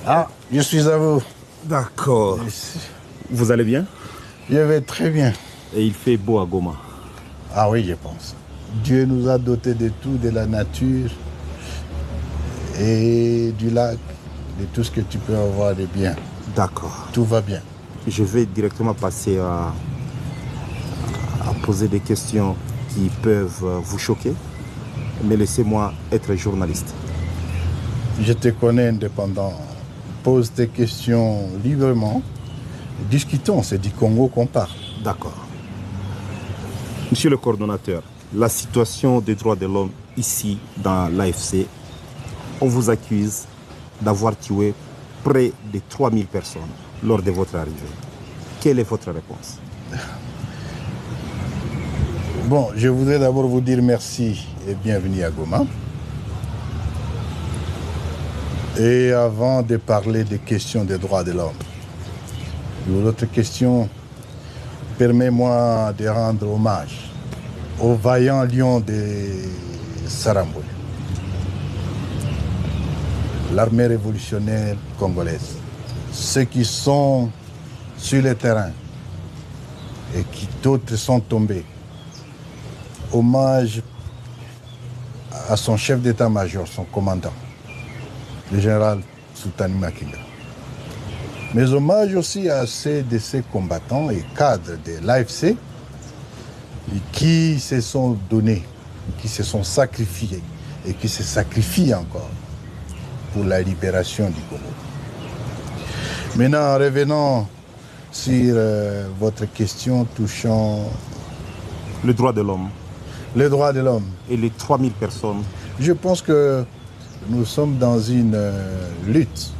Ah, je suis à vous. D'accord. Vous allez bien? Je vais très bien. Et il fait beau à Goma. Ah oui, je pense. Dieu nous a dotés de tout, de la nature et du lac, de tout ce que tu peux avoir de bien. D'accord. Tout va bien. Je vais directement passer à poser des questions qui peuvent vous choquer, mais laissez-moi être journaliste. Je te connais indépendant. Pose tes questions librement. Discutons, c'est du Congo qu'on parle. D'accord. Monsieur le coordonnateur, la situation des droits de l'homme ici dans l'AFC, on vous accuse d'avoir tué près de 3000 personnes lors de votre arrivée. Quelle est votre réponse? Bon, je voudrais d'abord vous dire merci et bienvenue à Goma. Et avant de parler des questions des droits de l'homme, l'autre question, permets-moi de rendre hommage aux vaillants lions de Saramboué, l'armée révolutionnaire congolaise, ceux qui sont sur le terrain et qui d'autres sont tombés. Hommage à son chef d'état-major, son commandant, le général Soutani Makinga. Mais hommage aussi à ceux de ces combattants et cadres de l'AFC qui se sont donnés, qui se sont sacrifiés et qui se sacrifient encore pour la libération du Congo. Maintenant, revenons sur votre question touchant le droit de l'homme. Les droits de l'homme. Et les 3000 personnes. Je pense que nous sommes dans une lutte.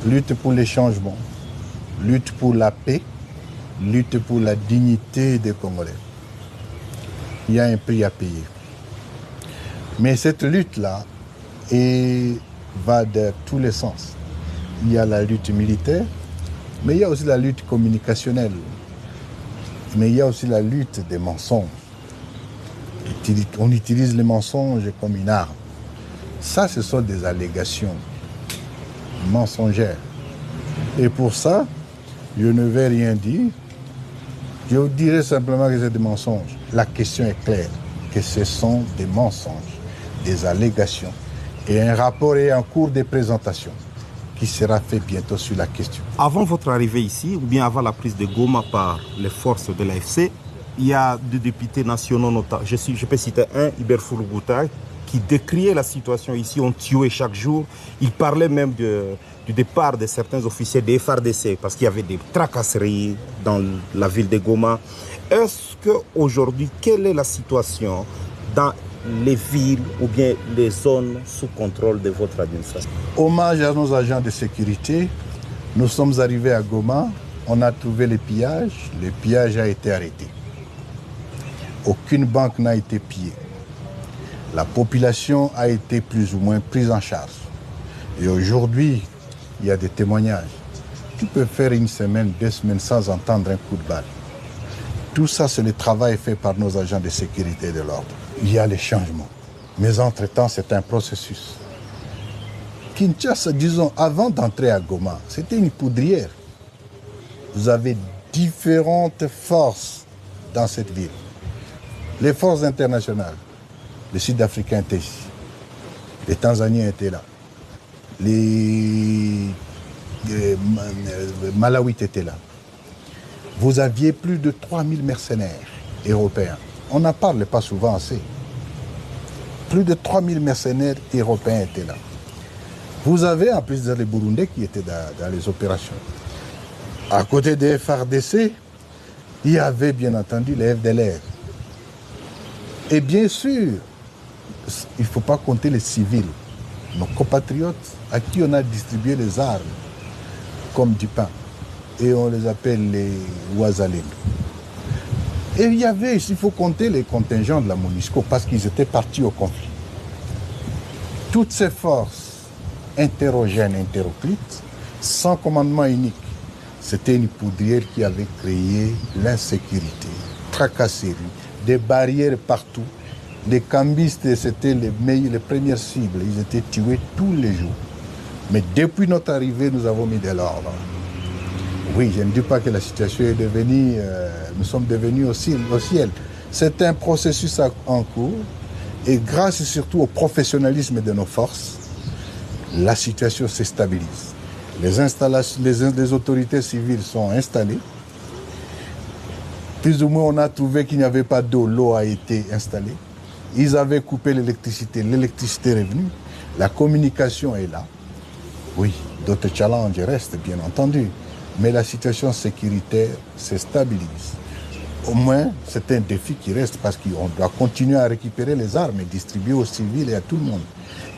Lutte pour les changements, lutte pour la paix, lutte pour la dignité des Congolais. Il y a un prix à payer. Mais cette lutte-là va de tous les sens. Il y a la lutte militaire, mais il y a aussi la lutte communicationnelle. Mais il y a aussi la lutte des mensonges. On utilise les mensonges comme une arme. Ça, ce sont des allégations mensongères. Et pour ça, je ne vais rien dire. Je vous dirai simplement que c'est des mensonges. La question est claire, que ce sont des mensonges, des allégations. Et un rapport est en cours de présentation qui sera fait bientôt sur la question. Avant votre arrivée ici, ou bien avant la prise de Goma par les forces de l'AFC, il y a deux députés nationaux notables. Je peux citer un, Hubert Fouloubouta, qui décriait la situation ici, on tuait chaque jour. Il parlait même du départ de certains officiers des FARDC parce qu'il y avait des tracasseries dans la ville de Goma. Est-ce qu'aujourd'hui, quelle est la situation dans les villes ou bien les zones sous contrôle de votre administration? Hommage à nos agents de sécurité. Nous sommes arrivés à Goma, on a trouvé les pillages. Le pillage a été arrêté. Aucune banque n'a été pillée. La population a été plus ou moins prise en charge. Et aujourd'hui, il y a des témoignages. Tu peux faire une semaine, 2 semaines sans entendre un coup de balle. Tout ça, c'est le travail fait par nos agents de sécurité et de l'ordre. Il y a les changements. Mais entre-temps, c'est un processus. Kinshasa, disons, avant d'entrer à Goma, c'était une poudrière. Vous avez différentes forces dans cette ville. Les forces internationales. Les Sud-Africains étaient ici. Les Tanzaniens étaient là. Les Malawites étaient là. Vous aviez plus de 3000 mercenaires européens. On n'en parle pas souvent assez. Plus de 3000 mercenaires européens étaient là. Vous avez en plus les Burundais qui étaient dans les opérations. À côté des FARDC, il y avait bien entendu les FDLR. Et bien sûr, il ne faut pas compter les civils, nos compatriotes à qui on a distribué les armes comme du pain. Et on les appelle les Ouazalènes. Et il y avait, il faut compter les contingents de la MONUSCO parce qu'ils étaient partis au conflit. Toutes ces forces hétérogènes, hétéroclites, sans commandement unique, c'était une poudrière qui avait créé l'insécurité, tracasserie, des barrières partout. Les cambistes, c'était les premières cibles. Ils étaient tués tous les jours. Mais depuis notre arrivée, nous avons mis de l'ordre. Oui, je ne dis pas que la situation est devenue, nous sommes devenus au ciel. C'est un processus en cours et grâce surtout au professionnalisme de nos forces, la situation se stabilise. Les autorités civiles sont installées. Plus ou moins, on a trouvé qu'il n'y avait pas d'eau. L'eau a été installée. Ils avaient coupé l'électricité. L'électricité est revenue. La communication est là. Oui, d'autres challenges restent, bien entendu. Mais la situation sécuritaire se stabilise. Au moins, c'est un défi qui reste parce qu'on doit continuer à récupérer les armes et distribuer aux civils et à tout le monde.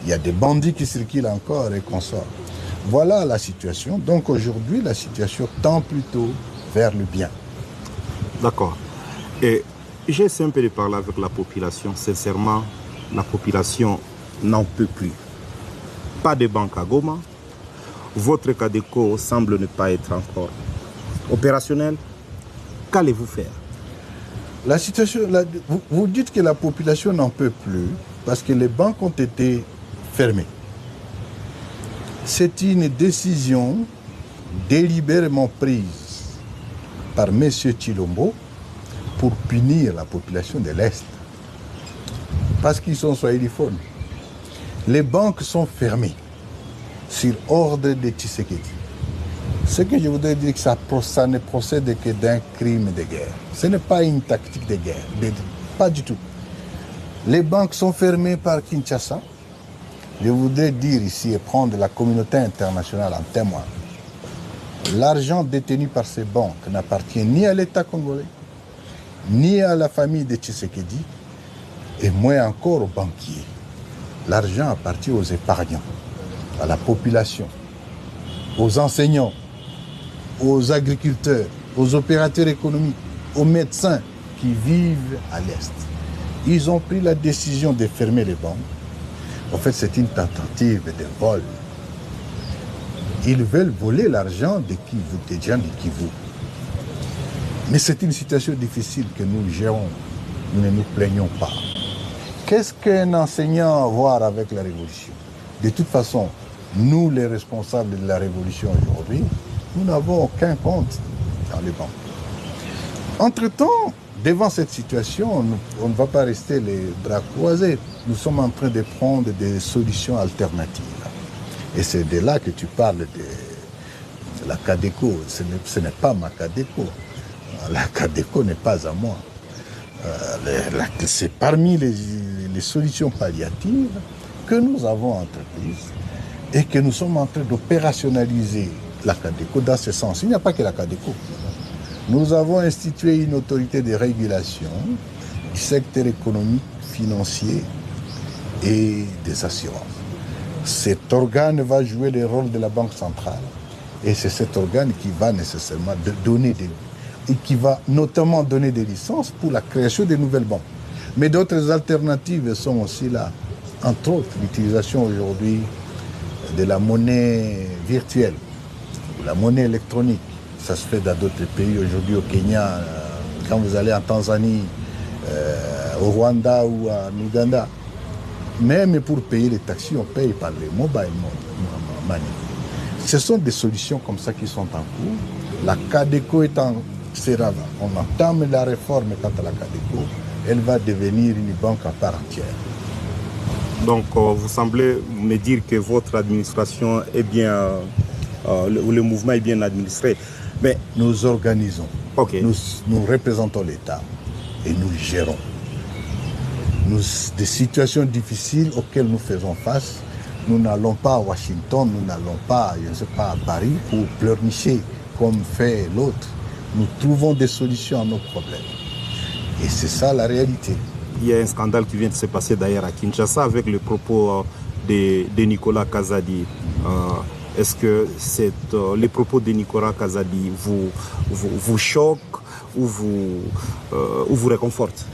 Il y a des bandits qui circulent encore et qu'on sort. Voilà la situation. Donc aujourd'hui, la situation tend plutôt vers le bien. D'accord. Et j'ai essayé un peu de parler avec la population. Sincèrement, la population n'en peut plus. Pas de banque à Goma. Votre CADECO semble ne pas être encore opérationnel. Qu'allez-vous faire? La situation, vous dites que la population n'en peut plus parce que les banques ont été fermées. C'est une décision délibérément prise par M. Tshilombo pour punir la population de l'Est. Parce qu'ils sont swahiliphones. Les banques sont fermées sur ordre de Tshisekedi. Ce que je voudrais dire, que ça ne procède que d'un crime de guerre. Ce n'est pas une tactique de guerre, pas du tout. Les banques sont fermées par Kinshasa. Je voudrais dire ici et prendre la communauté internationale en témoin. L'argent détenu par ces banques n'appartient ni à l'État congolais, ni à la famille de Tshisekedi, et moins encore aux banquiers. L'argent appartient aux épargnants, à la population, aux enseignants, aux agriculteurs, aux opérateurs économiques, aux médecins qui vivent à l'Est. Ils ont pris la décision de fermer les banques. En fait, c'est une tentative de vol. Ils veulent voler l'argent des gens de Kivu. Mais c'est une situation difficile que nous gérons. Nous ne nous plaignons pas. Qu'est-ce qu'un enseignant a à voir avec la révolution? De toute façon, nous, les responsables de la révolution aujourd'hui, nous n'avons aucun compte dans les banques. Entre-temps, devant cette situation, on ne va pas rester les bras croisés. Nous sommes en train de prendre des solutions alternatives. Et c'est de là que tu parles de la CADECO. Ce n'est pas ma CADECO. La CADECO n'est pas à moi. C'est parmi les solutions palliatives que nous avons entreprises et que nous sommes en train d'opérationnaliser la CADECO dans ce sens. Il n'y a pas que la CADECO. Nous avons institué une autorité de régulation du secteur économique, financier et des assurances. Cet organe va jouer le rôle de la Banque centrale et c'est cet organe qui va nécessairement donner et qui va notamment donner des licences pour la création de nouvelles banques. Mais d'autres alternatives sont aussi là. Entre autres, l'utilisation aujourd'hui de la monnaie virtuelle, la monnaie électronique. Ça se fait dans d'autres pays. Aujourd'hui au Kenya, quand vous allez en Tanzanie, au Rwanda ou en Ouganda, même pour payer les taxis, on paye par les mobile money. Ce sont des solutions comme ça qui sont en cours. La CADECO on entame la réforme quant à la CADECO, elle va devenir une banque à part entière. Donc vous semblez me dire que votre administration est bien, le mouvement est bien administré. Mais nous organisons, okay. Nous représentons l'État et nous gérons. Des situations difficiles auxquelles nous faisons face, nous n'allons pas à Washington, nous n'allons pas, je ne sais pas, à Paris pour pleurnicher comme fait l'autre. Nous trouvons des solutions à nos problèmes. Et c'est ça la réalité. Il y a un scandale qui vient de se passer d'ailleurs à Kinshasa avec le propos de Nicolas Kazadi. Est-ce que les propos de Nicolas Kazadi vous choquent ou vous réconfortent?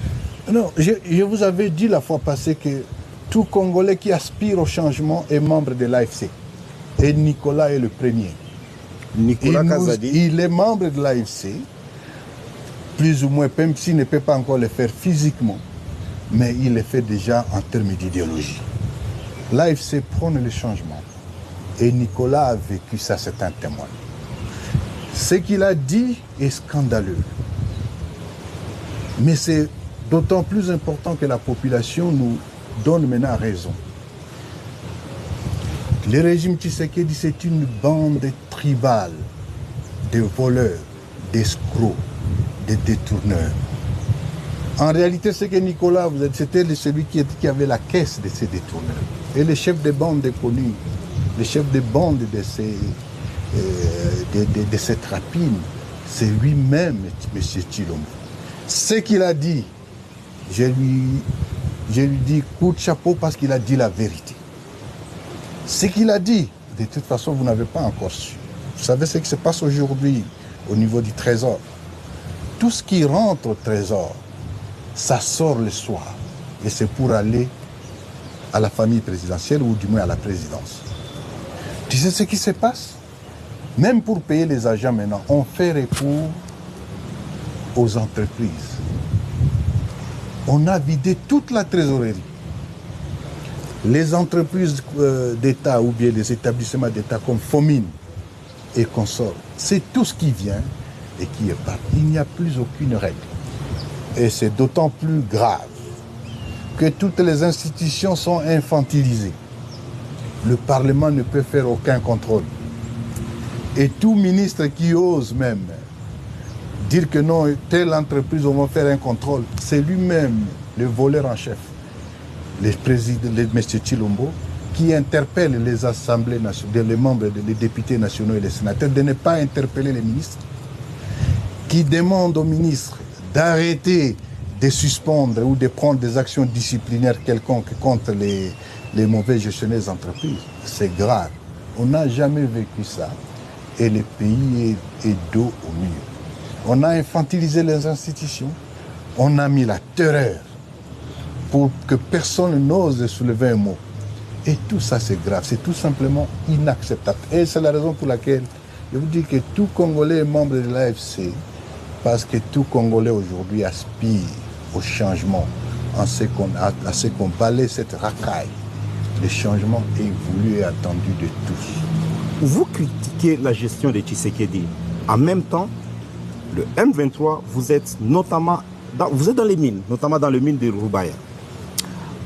Non, je vous avais dit la fois passée que tout Congolais qui aspire au changement est membre de l'AFC. Et Nicolas est le premier. Nicolas Kazadi. Il est membre de l'AFC, plus ou moins, même s'il ne peut pas encore le faire physiquement, mais il le fait déjà en termes d'idéologie. L'AFC prône le changement. Et Nicolas a vécu ça, c'est un témoin. Ce qu'il a dit est scandaleux. Mais c'est d'autant plus important que la population nous donne maintenant raison. Le régime Tshisekedi, c'est une bande tribale de voleurs, d'escrocs, de détourneurs. En réalité, c'est que Nicolas, c'était celui qui avait la caisse de ces détourneurs. Et le chef de bande est connu. Le chef de bande de cette rapine, c'est lui-même, M. Tshilombo. Ce qu'il a dit, je lui dis coup de chapeau parce qu'il a dit la vérité. Ce qu'il a dit, de toute façon, vous n'avez pas encore su. Vous savez ce qui se passe aujourd'hui au niveau du trésor. Tout ce qui rentre au trésor, ça sort le soir. Et c'est pour aller à la famille présidentielle ou du moins à la présidence. Tu sais ce qui se passe? Même pour payer les agents maintenant, on fait recours aux entreprises. On a vidé toute la trésorerie. Les entreprises d'État ou bien les établissements d'État comme Fomine et consorts, c'est tout ce qui vient et qui est parti. Il n'y a plus aucune règle. Et c'est d'autant plus grave que toutes les institutions sont infantilisées. Le Parlement ne peut faire aucun contrôle. Et tout ministre qui ose même dire que non, telle entreprise, on va faire un contrôle, c'est lui-même le voleur en chef, le président, M. Tshilombo, qui interpelle les assemblées nationales, les membres, les députés nationaux et les sénateurs de ne pas interpeller les ministres, qui demande aux ministres d'arrêter de suspendre ou de prendre des actions disciplinaires quelconques contre les mauvais gestionnaires d'entreprise. C'est grave. On n'a jamais vécu ça et le pays est dos au mur. On a infantilisé les institutions, on a mis la terreur pour que personne n'ose soulever un mot. Et tout ça, c'est grave, c'est tout simplement inacceptable. Et c'est la raison pour laquelle je vous dis que tout Congolais est membre de l'AFC, parce que tout Congolais aujourd'hui aspire au changement, à ce qu'on balaie cette racaille. Le changement est voulu et attendu de tous. Vous critiquez la gestion de Tshisekedi. En même temps, le M23, vous êtes notamment dans les mines, notamment dans les mines de Roubaïa.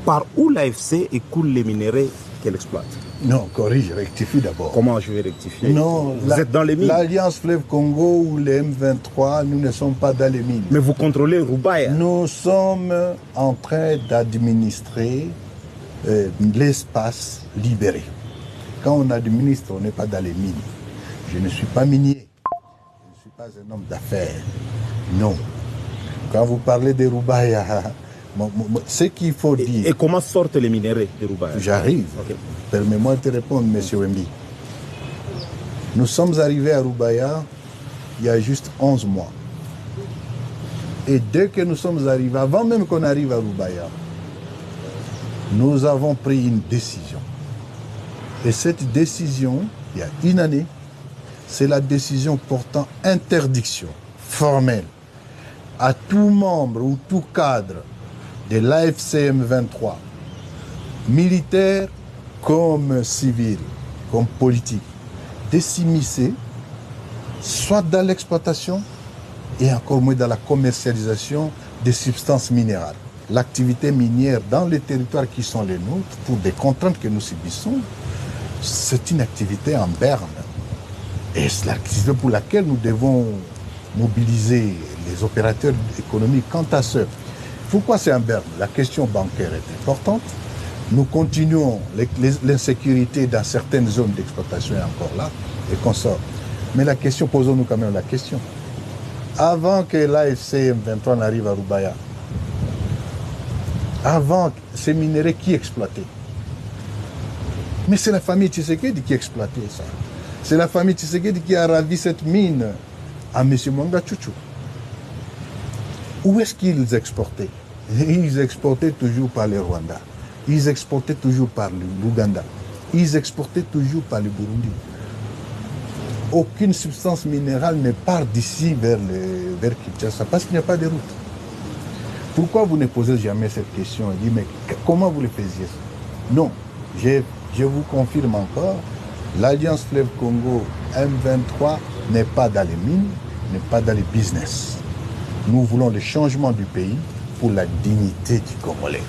Par où l'AFC écoule les minerais qu'elle exploite? Non, corrige, rectifie d'abord. Comment je vais rectifier? Non, vous êtes dans les mines. L'Alliance Fleuve Congo ou les M23, nous ne sommes pas dans les mines. Mais vous contrôlez Roubaïa. Nous sommes en train d'administrer l'espace libéré. Quand on administre, on n'est pas dans les mines. Je ne suis pas minier. Je ne suis pas un homme d'affaires. Non. Quand vous parlez de Roubaïa, ce qu'il faut dire... Et comment sortent les minéraux de Roubaïa? J'arrive. Okay. Permets-moi de te répondre, M. Wembi. Nous sommes arrivés à Roubaïa il y a juste 11 mois. Et dès que nous sommes arrivés, avant même qu'on arrive à Roubaïa, nous avons pris une décision. Et cette décision, il y a une année, c'est la décision portant interdiction formelle à tout membre ou tout cadre de l'AFCM 23, militaire comme civil, comme politique, de s'immiscer soit dans l'exploitation et encore moins dans la commercialisation des substances minérales. L'activité minière dans les territoires qui sont les nôtres, pour des contraintes que nous subissons, c'est une activité en berne. Et c'est l'activité pour laquelle nous devons mobiliser les opérateurs économiques. Quant à ce, pourquoi c'est en berne? La question bancaire est importante. Nous continuons, l'insécurité dans certaines zones d'exploitation est encore là, et qu'on sort. Mais la question, posons-nous quand même la question. Avant que l'AFC M23 n'arrive à Roubaïa, avant ces minéraux qui exploitaient? Mais c'est la famille Tshisekedi qui exploitait ça. C'est la famille Tshisekedi qui a ravi cette mine à M. Mwanga Tchouchou. Où est-ce qu'ils exportaient? Ils exportaient toujours par le Rwanda. Ils exportaient toujours par l'Ouganda. Ils exportaient toujours par le Burundi. Aucune substance minérale ne part d'ici vers Kinshasa parce qu'il n'y a pas de route. Pourquoi vous ne posez jamais cette question? On dit, mais comment vous le faisiez? Non, je vous confirme encore L'Alliance Fleuve Congo M23 n'est pas dans les mines, n'est pas dans les business. Nous voulons le changement du pays pour la dignité du Congolais.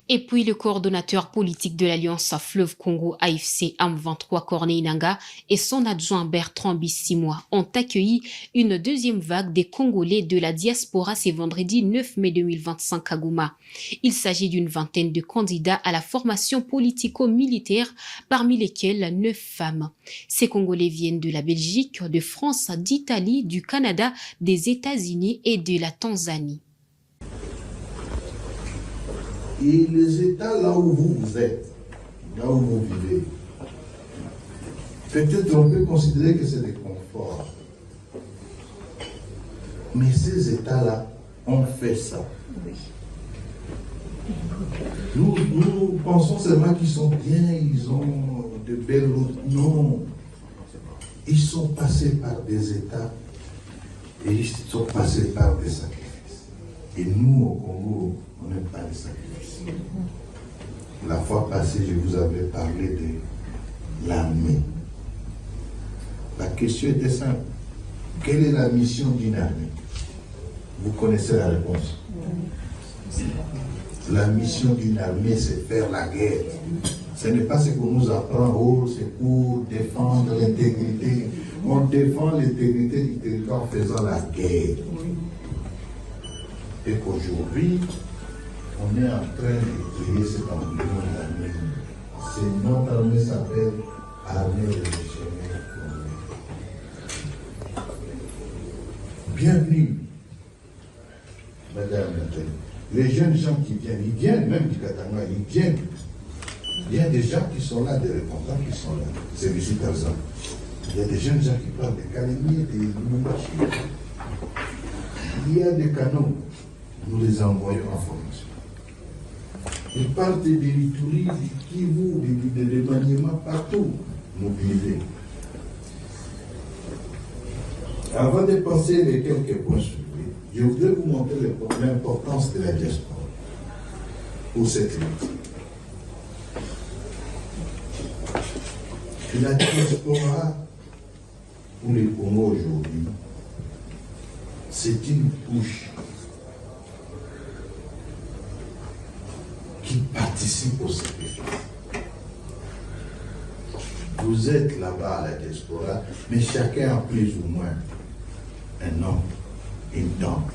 Et puis le coordonnateur politique de l'Alliance Fleuve Congo AFC M23 Corneille Nangaa et son adjoint Bertrand Bissimois ont accueilli une deuxième vague des Congolais de la diaspora ce vendredi 9 mai 2025 à Goma. Il s'agit d'une vingtaine de candidats à la formation politico-militaire, parmi lesquels 9 femmes. Ces Congolais viennent de la Belgique, de France, d'Italie, du Canada, des États-Unis et de la Tanzanie. Et les États là où vous êtes, là où vous vivez, peut-être on peut considérer que c'est des conforts. Mais ces États-là ont fait ça. Nous pensons seulement qu'ils sont bien, ils ont de belles routes. Non. Ils sont passés par des États et ils sont passés par des sacrifices. Et nous, au Congo, on n'aime pas les sacrifices. La fois passée, je vous avais parlé de l'armée. La question était simple. Quelle est la mission d'une armée? Vous connaissez la réponse. La mission d'une armée, c'est faire la guerre. Ce n'est pas ce qu'on nous apprend, oh, c'est pour défendre l'intégrité. On défend l'intégrité du territoire en faisant la guerre. Et qu'aujourd'hui, on est en train de créer cet embryon d'armée. Notre armée s'appelle Armée révolutionnaire congolaise. Bienvenue, Madame Nathalie. Les jeunes gens qui viennent même du Katanga, ils viennent. Il y a des gens qui sont là, des répondants qui sont là. C'est M. Tarzan. Il y a des jeunes gens qui parlent des calémiers, des machines. Il y a des canaux. Nous les envoyons en formation. Ils partent de l'Ituri, du Kivu, de Maniema, partout. Mobilisés. Avant de passer les quelques points sur lui, je voudrais vous montrer l'importance de la diaspora pour cette lutte. La diaspora pour les Congo aujourd'hui, c'est une couche qui participe au sacrifice. Vous êtes là-bas à la diaspora, mais chacun a plus ou moins un homme, une tante,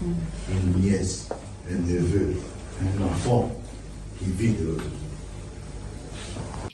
une nièce, un neveu, un enfant qui vit de l'autre côté.